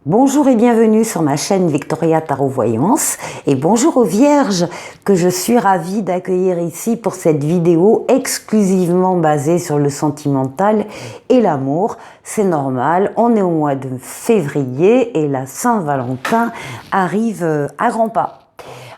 Bonjour et bienvenue sur ma chaîne Victoria Tarot Voyance et bonjour aux Vierges que je suis ravie d'accueillir ici pour cette vidéo exclusivement basée sur le sentimental et l'amour. C'est normal, on est au mois de février et la Saint-Valentin arrive à grands pas.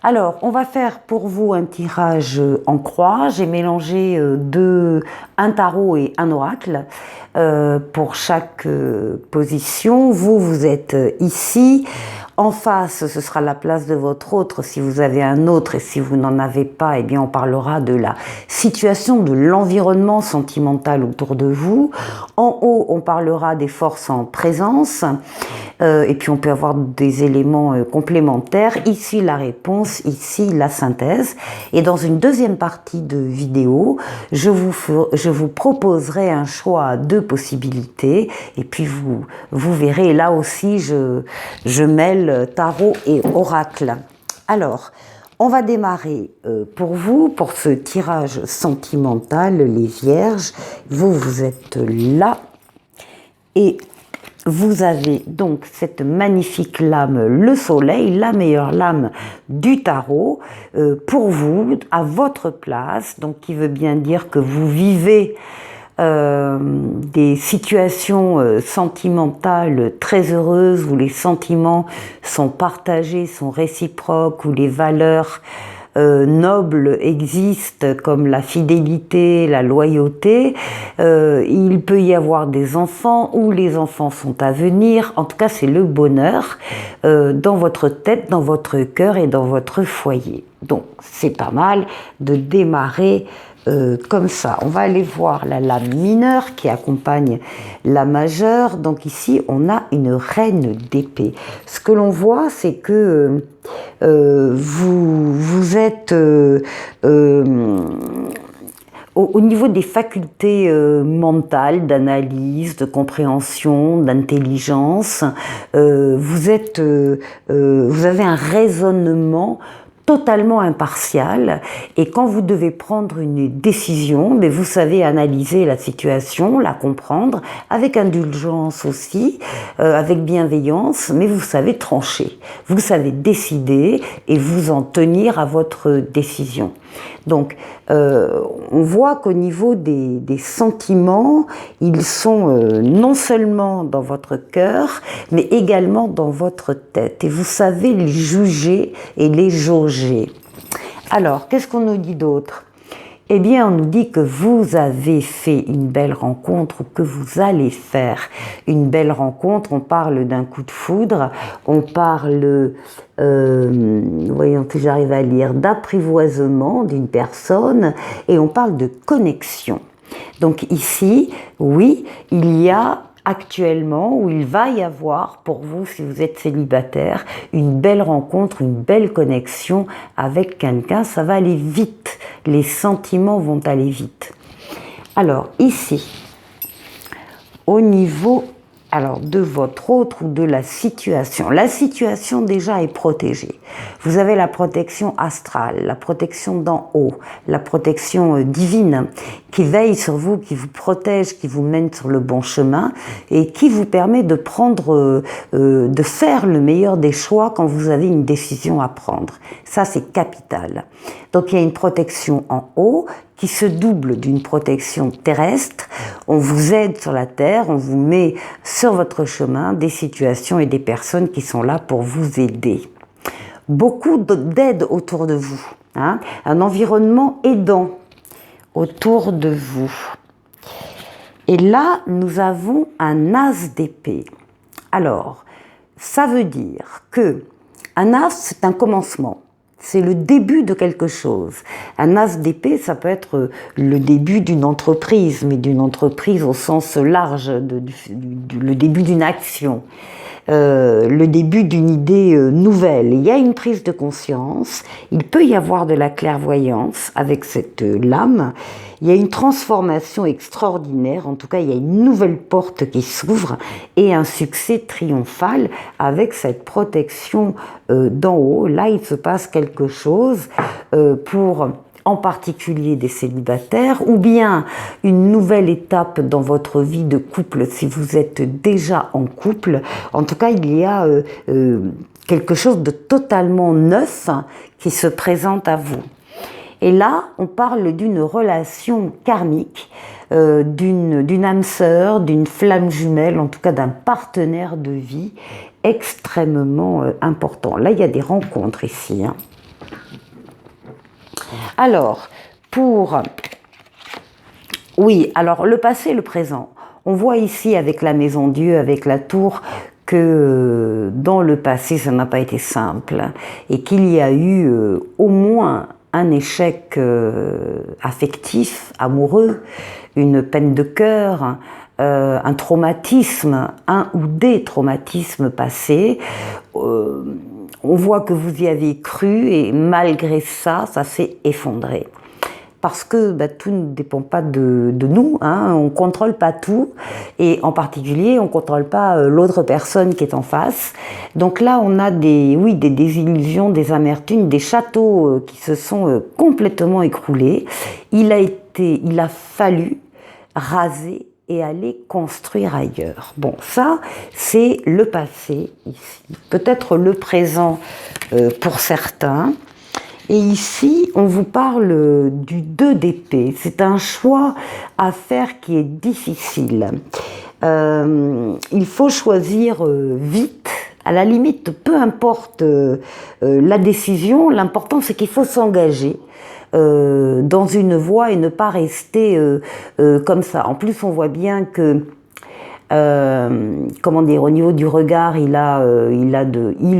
Alors, on va faire pour vous un tirage en croix. J'ai mélangé un tarot et un oracle pour chaque position. Vous êtes ici. En face, ce sera la place de votre autre. Si vous avez un autre et si vous n'en avez pas, eh bien, on parlera de la situation, de l'environnement sentimental autour de vous. En haut, on parlera des forces en présence. Et puis, on peut avoir des éléments complémentaires. Ici, la réponse, ici, la synthèse. Et dans une deuxième partie de vidéo, je vous proposerai un choix à deux possibilités. Et puis, vous verrez, là aussi, je mêle tarot et oracle. Alors, on va démarrer pour vous, pour ce tirage sentimental, les Vierges. Vous êtes là et vous avez donc cette magnifique lame, le Soleil, la meilleure lame du tarot, pour vous, à votre place, donc qui veut bien dire que vous vivez des situations sentimentales très heureuses où les sentiments sont partagés, sont réciproques, où les valeurs nobles existent comme la fidélité, la loyauté. Il peut y avoir des enfants ou les enfants sont à venir. En tout cas, c'est le bonheur dans votre tête, dans votre cœur et dans votre foyer. Donc, c'est pas mal de démarrer comme ça. On va aller voir la lame mineure qui accompagne la majeure. Donc ici, on a une reine d'épée. Ce que l'on voit, c'est que vous êtes au niveau des facultés mentales, d'analyse, de compréhension, d'intelligence. Vous avez un raisonnement totalement impartial, et quand vous devez prendre une décision, mais vous savez analyser la situation, la comprendre, avec indulgence aussi, avec bienveillance, mais vous savez trancher, vous savez décider et vous en tenir à votre décision. Donc, on voit qu'au niveau des sentiments, ils sont non seulement dans votre cœur, mais également dans votre tête. Et vous savez les juger et les jauger. Alors, qu'est-ce qu'on nous dit d'autre ? Eh bien, on nous dit que vous avez fait une belle rencontre ou que vous allez faire une belle rencontre. On parle d'un coup de foudre, on parle, voyons si j'arrive à lire, d'apprivoisement d'une personne et on parle de connexion. Donc ici, oui, il y a actuellement, où il va y avoir pour vous, si vous êtes célibataire, une belle rencontre, une belle connexion avec quelqu'un. Ça va aller vite, les sentiments vont aller vite. Alors ici, au niveau de votre autre ou de la situation déjà est protégée. Vous avez la protection astrale, la protection d'en haut, la protection divine qui veille sur vous, qui vous protège, qui vous mène sur le bon chemin et qui vous permet de de faire le meilleur des choix quand vous avez une décision à prendre. Ça, c'est capital. Donc, il y a une protection en haut qui se double d'une protection terrestre. On vous aide sur la terre, on vous met sur votre chemin des situations et des personnes qui sont là pour vous aider. Beaucoup d'aide autour de vous, hein, un environnement aidant autour de vous. Et là, nous avons un as d'épée. Alors, ça veut dire que un as, c'est un commencement. C'est le début de quelque chose. Un as d'épée, ça peut être le début d'une entreprise, mais d'une entreprise au sens large, le début d'une action, le début d'une idée nouvelle. Il y a une prise de conscience, il peut y avoir de la clairvoyance avec cette lame, il y a une transformation extraordinaire, en tout cas il y a une nouvelle porte qui s'ouvre et un succès triomphal avec cette protection d'en haut. Là il se passe quelque chose pour en particulier des célibataires, ou bien une nouvelle étape dans votre vie de couple si vous êtes déjà en couple. En tout cas, il y a quelque chose de totalement neuf qui se présente à vous. Et là, on parle d'une relation karmique, d'une âme sœur, d'une flamme jumelle, en tout cas d'un partenaire de vie extrêmement important. Là, il y a des rencontres ici. Hein. Alors, oui, alors le passé et le présent. On voit ici avec la maison Dieu, avec la tour, que dans le passé, ça n'a pas été simple et qu'il y a eu au moins un échec affectif, amoureux, une peine de cœur, un traumatisme, un ou des traumatismes passés. On voit que vous y avez cru et malgré ça, ça s'est effondré. Parce que tout ne dépend pas de nous, hein, on ne contrôle pas tout, et en particulier, on ne contrôle pas l'autre personne qui est en face. Donc là, on a des désillusions, des amertumes, des châteaux qui se sont complètement écroulés. Il a fallu raser et aller construire ailleurs. Bon, ça, c'est le passé ici. Peut-être le présent pour certains. Et ici, on vous parle du 2 d'épée. C'est un choix à faire qui est difficile. Il faut choisir vite. À la limite, peu importe la décision, l'important c'est qu'il faut s'engager dans une voie et ne pas rester comme ça. En plus, on voit bien que comment dire, au niveau du regard, il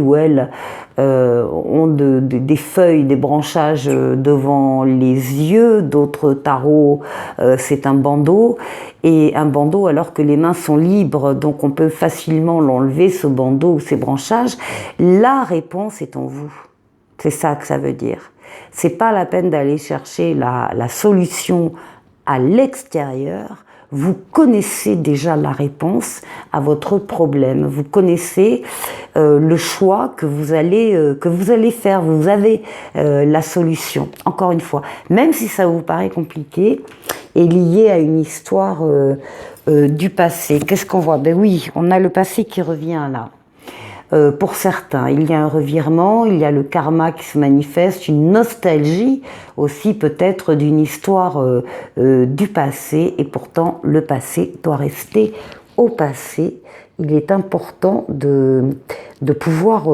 ou elle ont des feuilles, des branchages devant les yeux. D'autres tarots, c'est un bandeau, et un bandeau alors que les mains sont libres, donc on peut facilement l'enlever, ce bandeau ou ces branchages. La réponse est en vous. C'est ça que ça veut dire. C'est pas la peine d'aller chercher la solution à l'extérieur. Vous connaissez déjà la réponse à votre problème. Vous connaissez le choix que vous allez faire. Vous avez la solution. Encore une fois, même si ça vous paraît compliqué, est lié à une histoire du passé. Qu'est-ce qu'on voit? Ben oui, on a le passé qui revient là. Pour certains, il y a un revirement, il y a le karma qui se manifeste, une nostalgie aussi peut-être d'une histoire du passé, et pourtant le passé doit rester au passé. Il est important de pouvoir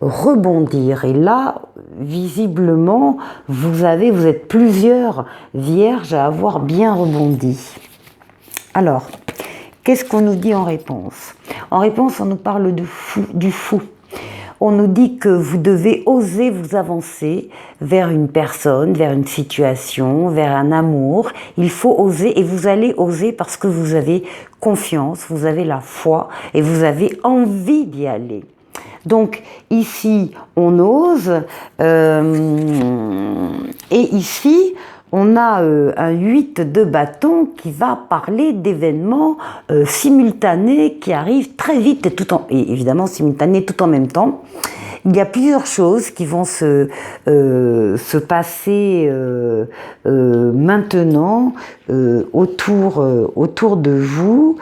rebondir. Et là, visiblement, vous êtes plusieurs vierges à avoir bien rebondi. Alors, qu'est-ce qu'on nous dit en réponse? En réponse, on nous parle du fou. On nous dit que vous devez oser vous avancer vers une personne, vers une situation, vers un amour. Il faut oser, et vous allez oser parce que vous avez confiance, vous avez la foi et vous avez envie d'y aller. Donc ici, on ose, et ici, on a un 8 de bâton qui va parler d'événements simultanés qui arrivent très vite et évidemment simultanés tout en même temps. Il y a plusieurs choses qui vont se passer maintenant autour de vous.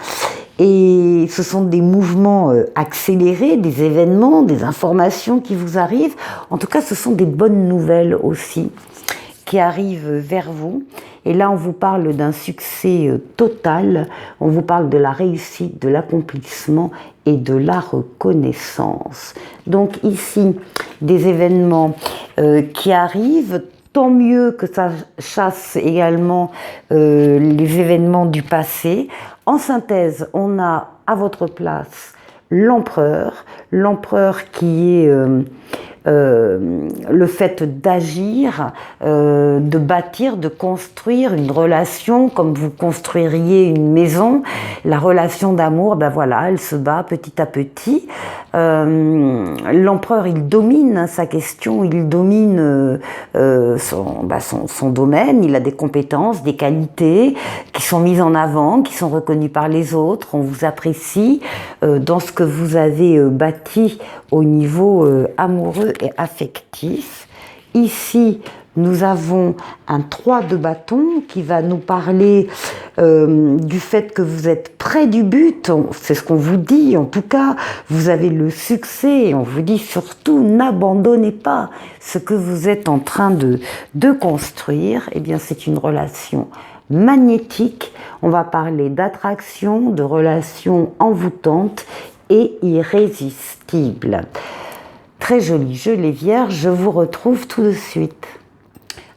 Et ce sont des mouvements accélérés, des événements, des informations qui vous arrivent. En tout cas, ce sont des bonnes nouvelles aussi qui arrivent vers vous. Et là, on vous parle d'un succès total, on vous parle de la réussite, de l'accomplissement et de la reconnaissance. Donc ici, des événements qui arrivent, tant mieux que ça chasse également les événements du passé. En synthèse, on a à votre place l'empereur qui est le fait d'agir, de bâtir, de construire une relation comme vous construiriez une maison. La relation d'amour, ben voilà, elle se bat petit à petit. L'empereur, il domine sa question, il domine son domaine, il a des compétences, des qualités qui sont mises en avant, qui sont reconnues par les autres. On vous apprécie dans ce que vous avez bâti au niveau amoureux et affectif. Ici, nous avons un 3 de bâton qui va nous parler du fait que vous êtes près du but, c'est ce qu'on vous dit, en tout cas, vous avez le succès, on vous dit surtout n'abandonnez pas ce que vous êtes en train de construire. Eh bien, c'est une relation magnétique, on va parler d'attraction, de relation envoûtante et irrésistible. Très joli jeu les Vierges, je vous retrouve tout de suite.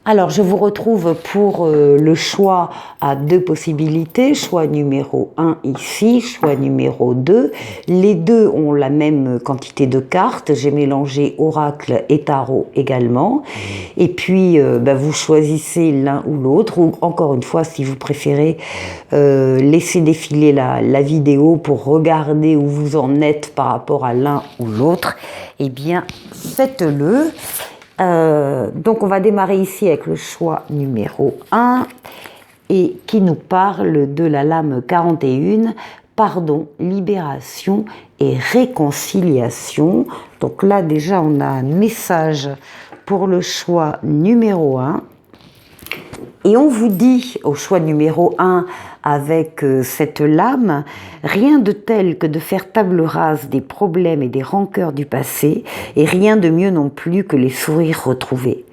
Alors, je vous retrouve pour le choix à 2 possibilités. Choix numéro 1 ici, choix numéro 2. Les deux ont la même quantité de cartes. J'ai mélangé oracle et tarot également. Et puis, vous choisissez l'un ou l'autre. Ou encore une fois, si vous préférez, laissez défiler la vidéo pour regarder où vous en êtes par rapport à l'un ou l'autre. Eh bien, faites-le. Donc on va démarrer ici avec le choix numéro 1 et qui nous parle de la lame 41, pardon, libération et réconciliation. Donc là déjà on a un message pour le choix numéro 1 et on vous dit au choix numéro 1 avec cette lame, rien de tel que de faire table rase des problèmes et des rancœurs du passé, et rien de mieux non plus que les sourires retrouvés.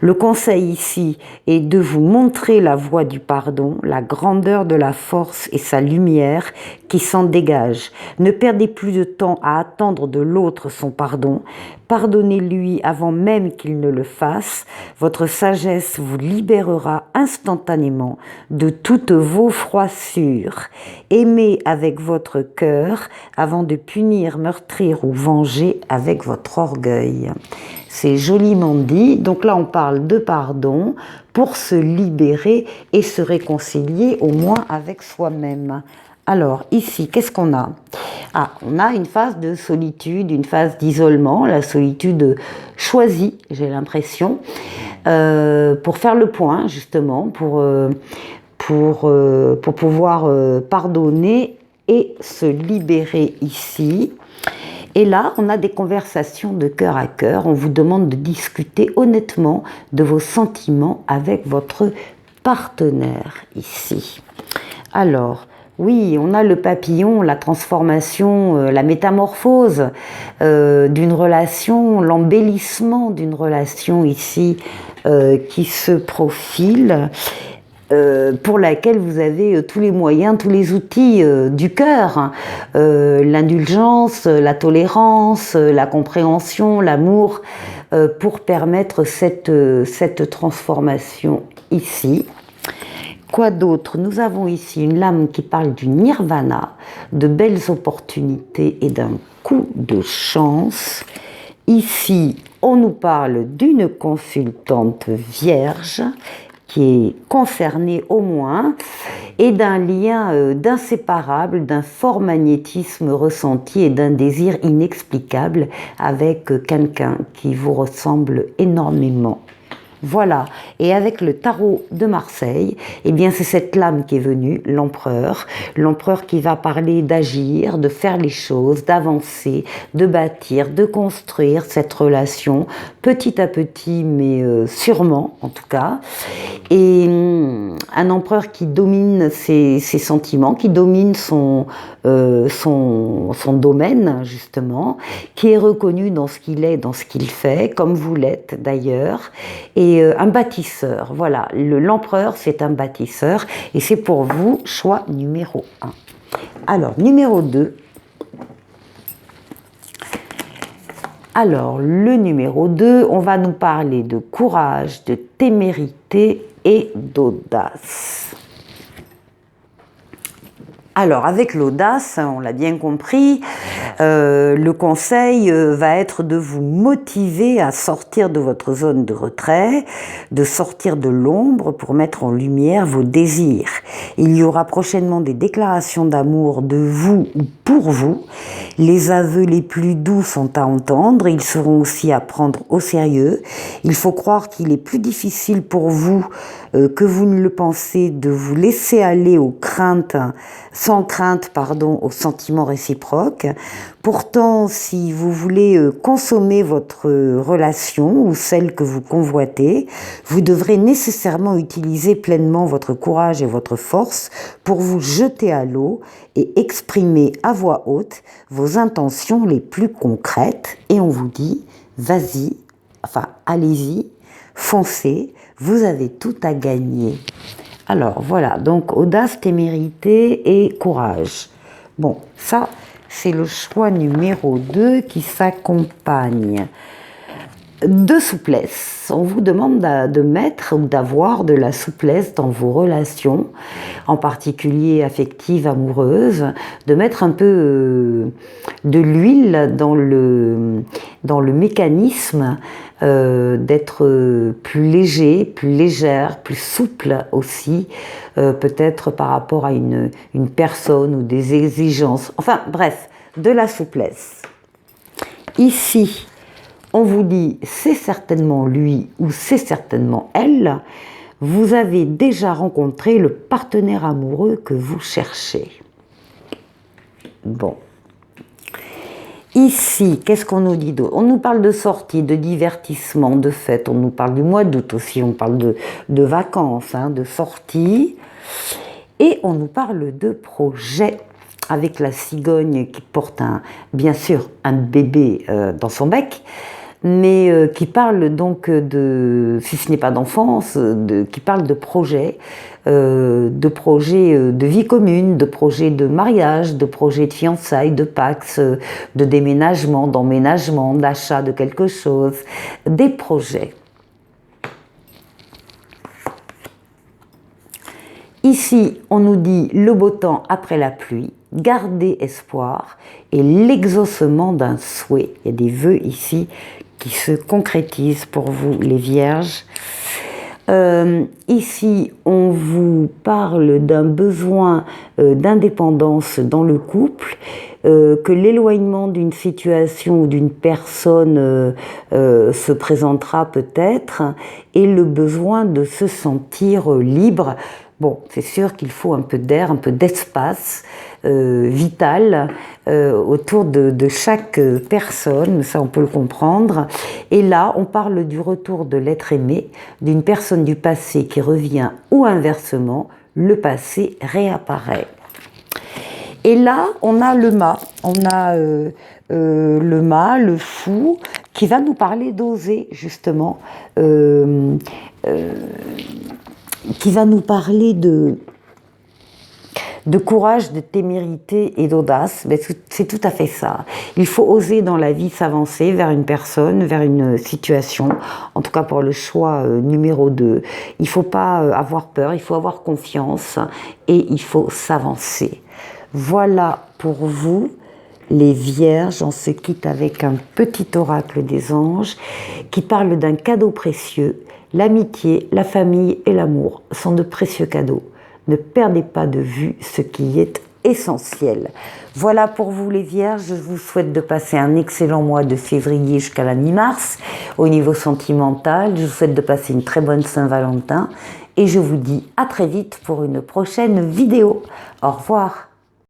Le conseil ici est de vous montrer la voie du pardon, la grandeur de la force et sa lumière qui s'en dégage. Ne perdez plus de temps à attendre de l'autre son pardon. Pardonnez-lui avant même qu'il ne le fasse. Votre sagesse vous libérera instantanément de toutes vos froissures. Aimez avec votre cœur avant de punir, meurtrir ou venger avec votre orgueil. C'est joliment dit. Donc là, on parle de pardon pour se libérer et se réconcilier au moins avec soi-même. Alors ici, qu'est-ce qu'on a? On a une phase de solitude, une phase d'isolement, la solitude choisie, j'ai l'impression, pour faire le point, justement, pour pouvoir pardonner et se libérer ici. Et là, on a des conversations de cœur à cœur. On vous demande de discuter honnêtement de vos sentiments avec votre partenaire ici. Alors, oui, on a le papillon, la transformation, la métamorphose d'une relation, l'embellissement d'une relation ici qui se profile. Pour laquelle vous avez tous les moyens, tous les outils du cœur, l'indulgence, la tolérance, la compréhension, l'amour, pour permettre cette transformation ici. Quoi d'autre? Nous avons ici une lame qui parle du nirvana, de belles opportunités et d'un coup de chance. Ici, on nous parle d'une consultante vierge qui est concernée au moins, et d'un lien d'inséparable, d'un fort magnétisme ressenti et d'un désir inexplicable avec quelqu'un qui vous ressemble énormément. Voilà, et avec le tarot de Marseille, eh bien c'est cette lame qui est venue, l'empereur qui va parler d'agir, de faire les choses, d'avancer, de bâtir, de construire cette relation, petit à petit, mais sûrement en tout cas. Et un empereur qui domine ses sentiments, qui domine son domaine justement, qui est reconnu dans ce qu'il est, dans ce qu'il fait, comme vous l'êtes d'ailleurs, et un bâtisseur. Voilà, l'empereur c'est un bâtisseur, et c'est pour vous choix numéro 1. Alors, numéro 2. Alors, le numéro 2, on va nous parler de courage, de témérité et d'audace. Alors, avec l'audace, on l'a bien compris, le conseil va être de vous motiver à sortir de votre zone de retrait, de sortir de l'ombre pour mettre en lumière vos désirs. Il y aura prochainement des déclarations d'amour de vous ou pour vous. Les aveux les plus doux sont à entendre, ils seront aussi à prendre au sérieux. Il faut croire qu'il est plus difficile pour vous que vous ne le pensez, de vous laisser aller aux craintes, sans crainte, pardon, aux sentiments réciproques. Pourtant, si vous voulez consommer votre relation ou celle que vous convoitez, vous devrez nécessairement utiliser pleinement votre courage et votre force pour vous jeter à l'eau et exprimer à voix haute vos intentions les plus concrètes. Et on vous dit, vas-y, enfin, allez-y, foncez, vous avez tout à gagner. Alors, voilà, donc audace, témérité et courage. Bon, ça, c'est le choix numéro 2 qui s'accompagne de souplesse. On vous demande de mettre ou d'avoir de la souplesse dans vos relations, en particulier affectives, amoureuses, de mettre un peu de l'huile dans le mécanisme, d'être plus léger, plus légère, plus souple aussi, peut-être par rapport à une personne ou des exigences. Enfin bref, de la souplesse. Ici, on vous dit c'est certainement lui ou c'est certainement elle, vous avez déjà rencontré le partenaire amoureux que vous cherchez. Bon. Ici, qu'est-ce qu'on nous dit d'autre? On nous parle de sortie, de divertissement, de fête, on nous parle du mois d'août aussi, on parle de vacances, hein, de sortie, et on nous parle de projet, avec la cigogne qui porte bien sûr un bébé dans son bec, mais qui parle donc si ce n'est pas d'enfance, qui parle de projets, de vie commune, de projets de mariage, de projets de fiançailles, de pax, de déménagement, d'emménagement, d'achat de quelque chose, des projets. Ici, on nous dit le beau temps après la pluie, garder espoir et l'exaucement d'un souhait. Il y a des vœux ici qui se concrétisent pour vous, les vierges. Ici, on vous parle d'un besoin d'indépendance dans le couple, que l'éloignement d'une situation ou d'une personne se présentera peut-être, et le besoin de se sentir libre. Bon, c'est sûr qu'il faut un peu d'air, un peu d'espace vital autour de chaque personne, ça on peut le comprendre. Et là, on parle du retour de l'être aimé, d'une personne du passé qui revient ou inversement, le passé réapparaît. Et là, on a le mât, le fou, qui va nous parler d'oser justement, qui va nous parler de courage, de témérité et d'audace. Ben, c'est tout à fait ça. Il faut oser dans la vie s'avancer vers une personne, vers une situation. En tout cas pour le choix numéro 2. Il ne faut pas avoir peur, il faut avoir confiance et il faut s'avancer. Voilà pour vous, les vierges. On se quitte avec un petit oracle des anges qui parle d'un cadeau précieux. L'amitié, la famille et l'amour sont de précieux cadeaux. Ne perdez pas de vue ce qui est essentiel. Voilà pour vous les vierges, je vous souhaite de passer un excellent mois de février jusqu'à la mi-mars. Au niveau sentimental, je vous souhaite de passer une très bonne Saint-Valentin et je vous dis à très vite pour une prochaine vidéo. Au revoir.